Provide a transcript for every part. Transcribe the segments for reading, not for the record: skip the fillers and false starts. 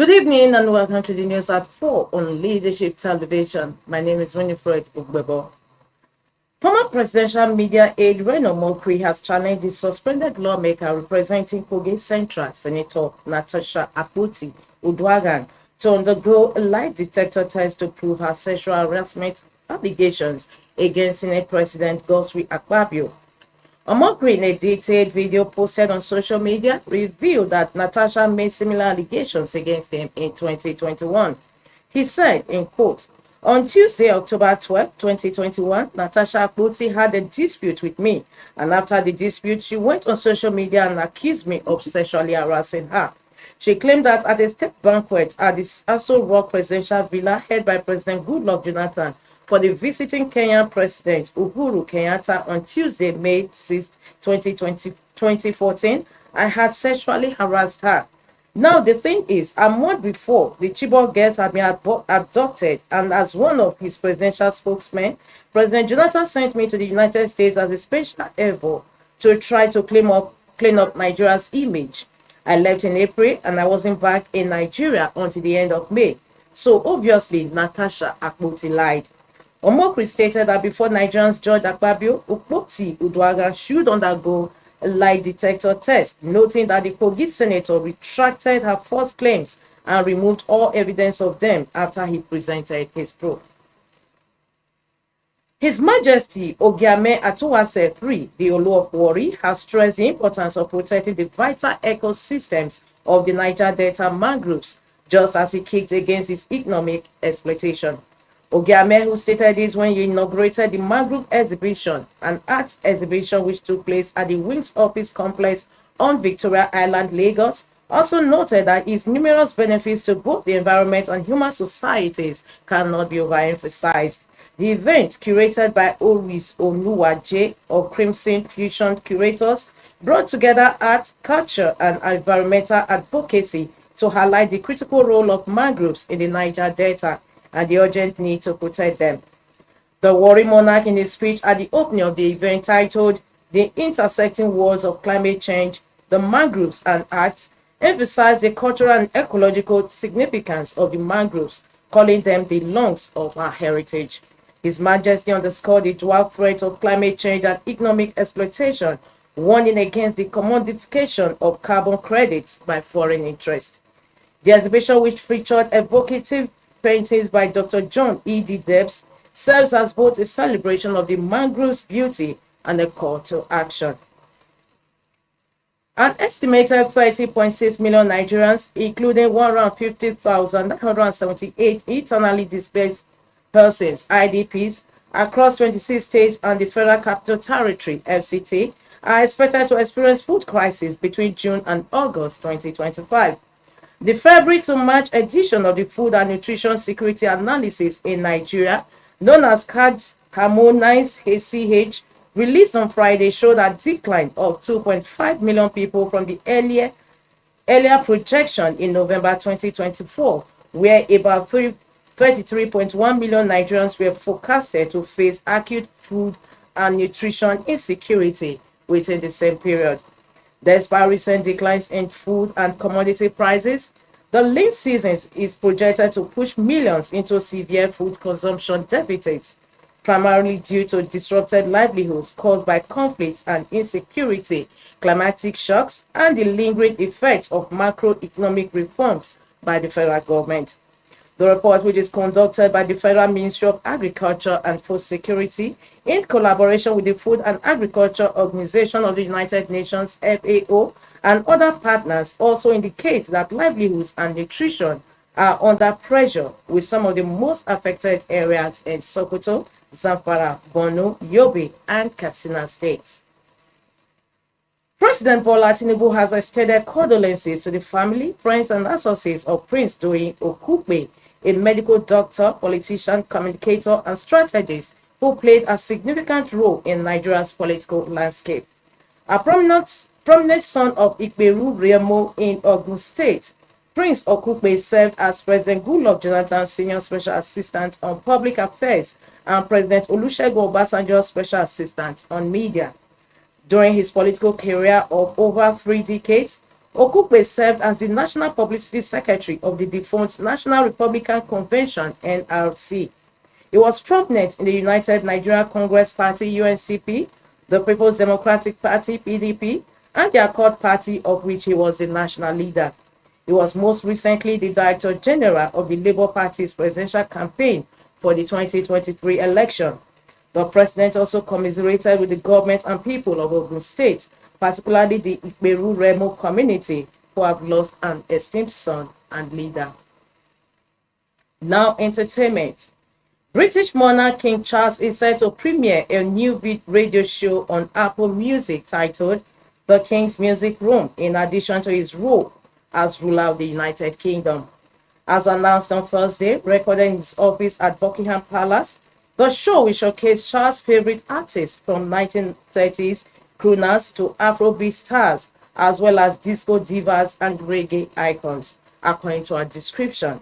Good evening and welcome to the news at 4 on Leadership Television. My name is Winifred Ugbebo. Former presidential media aide Reno Omokri has challenged the suspended lawmaker representing Kogi Central, Senator Natasha Akpoti-Uduaghan, to undergo a lie detector test to prove her sexual harassment allegations against Senate President Godswill Akpabio. Omokri, in a detailed video posted on social media, revealed that Natasha made similar allegations against him in 2021. He said, in quote, "On Tuesday, October 12, 2021, Natasha Akpoti had a dispute with me, and after the dispute, she went on social media and accused me of sexually harassing her. She claimed that at a state banquet at the Aso Rock presidential villa held by President Goodluck Jonathan for the visiting Kenyan President Uhuru Kenyatta on Tuesday, May 6, 2014, I had sexually harassed her. Now, the thing is, a month before, the Chibok girls had been abducted, and as one of his presidential spokesmen, President Jonathan sent me to the United States as a special envoy to try to clean up Nigeria's image. I left in April, and I wasn't back in Nigeria until the end of May. So, obviously, Natasha Akpoti lied." Omokri stated that before Nigerians Judge Akpabio, Akpoti-Uduaghan should undergo a lie detector test, noting that the Kogi senator retracted her false claims and removed all evidence of them after he presented his proof. His Majesty Ogiame Atuwatse III, the Olu of Warri, has stressed the importance of protecting the vital ecosystems of the Niger Delta mangroves, just as he kicked against its economic exploitation. Ogiame, who stated this when he inaugurated the mangrove exhibition, an art exhibition which took place at the Wings Office Complex on Victoria Island, Lagos, also noted that its numerous benefits to both the environment and human societies cannot be overemphasized. The event, curated by Oris Oluwaje of Crimson Fusion Curators, brought together art, culture, and environmental advocacy to highlight the critical role of mangroves in the Niger Delta and the urgent need to protect them. The Warri monarch, in his speech at the opening of the event titled "The Intersecting Worlds of Climate Change, the Mangroves and Art," emphasized the cultural and ecological significance of the mangroves, calling them the lungs of our heritage. His Majesty underscored the dual threat of climate change and economic exploitation, warning against the commodification of carbon credits by foreign interests. The exhibition, which featured evocative paintings by Dr. John Debs, serves as both a celebration of the mangrove's beauty and a call to action. An estimated 30.6 million Nigerians, including 150,978 internally displaced persons, IDPs, across 26 states and the Federal Capital Territory, FCT, are expected to experience food crisis between June and August 2025. The February to March edition of the Food and Nutrition Security Analysis in Nigeria, known as CAD Harmonized HCH, released on Friday, showed a decline of 2.5 million people from the earlier projection in November 2024, where about 33.1 million Nigerians were forecasted to face acute food and nutrition insecurity within the same period. Despite recent declines in food and commodity prices, the lean season is projected to push millions into severe food consumption deficits, primarily due to disrupted livelihoods caused by conflicts and insecurity, climatic shocks, and the lingering effects of macroeconomic reforms by the federal government. The report, which is conducted by the Federal Ministry of Agriculture and Food Security in collaboration with the Food and Agriculture Organization of the United Nations, FAO, and other partners, also indicates that livelihoods and nutrition are under pressure, with some of the most affected areas in Sokoto, Zamfara, Borno, Yobe, and Katsina states. President Bola Tinubu has extended condolences to the family, friends, and associates of Prince Doyin Okupe, a medical doctor, politician, communicator, and strategist who played a significant role in Nigeria's political landscape. A prominent son of Ikperu Remo in Ogun State, Prince Okupe served as President Goodluck Jonathan's Senior Special Assistant on Public Affairs and President Olusegun Obasanjo's Special Assistant on Media. During his political career of over 3 decades, Okupe served as the National Publicity Secretary of the defunct National Republican Convention (NRC). He was prominent in the United Nigeria Congress Party (UNCP), the People's Democratic Party (PDP), and the Accord Party, of which he was the national leader. He was most recently the Director General of the Labour Party's presidential campaign for the 2023 election. The president also commiserated with the government and people of Ogun State, particularly the Ikperu Remo community, who have lost an esteemed son and leader. Now, entertainment. British monarch King Charles is set to premiere a new radio show on Apple Music titled The King's Music Room, in addition to his role as ruler of the United Kingdom. As announced on Thursday, recorded in his office at Buckingham Palace, the show will showcase Charles' favorite artists from 1930s crooners to Afrobeat stars, as well as disco divas and reggae icons, according to our description.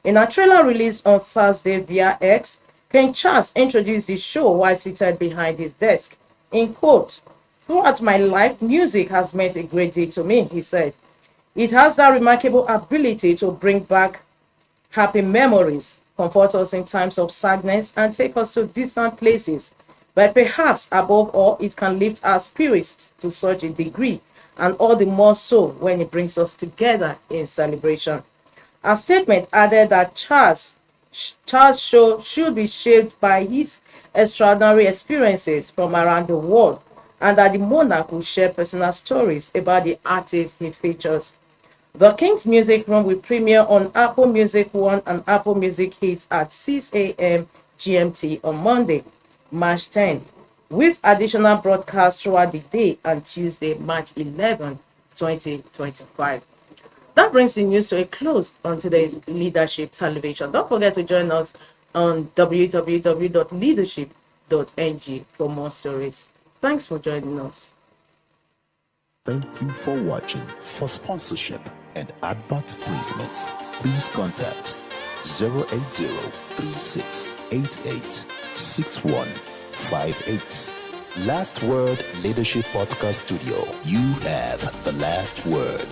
In a trailer released on Thursday via X, King Charles introduced the show while seated behind his desk. In quote, "Throughout my life, music has meant a great deal to me," he said. "It has that remarkable ability to bring back happy memories, comfort us in times of sadness, and take us to distant places. But perhaps above all, it can lift our spirits to such a degree, and all the more so when it brings us together in celebration." A statement added that Charles' show should be shaped by his extraordinary experiences from around the world, and that the monarch will share personal stories about the artists he features. The King's Music Room will premiere on Apple Music One and Apple Music Hits at 6 a.m. GMT on Monday, March 10, with additional broadcasts throughout the day on Tuesday, March 11, 2025. That brings the news to a close on today's Leadership Television. Don't forget to join us on www.leadership.ng for more stories. Thanks for joining us. Thank you for watching. For sponsorship and advert placements, please contact 08036886158. Last Word Leadership Podcast Studio. You have the last word.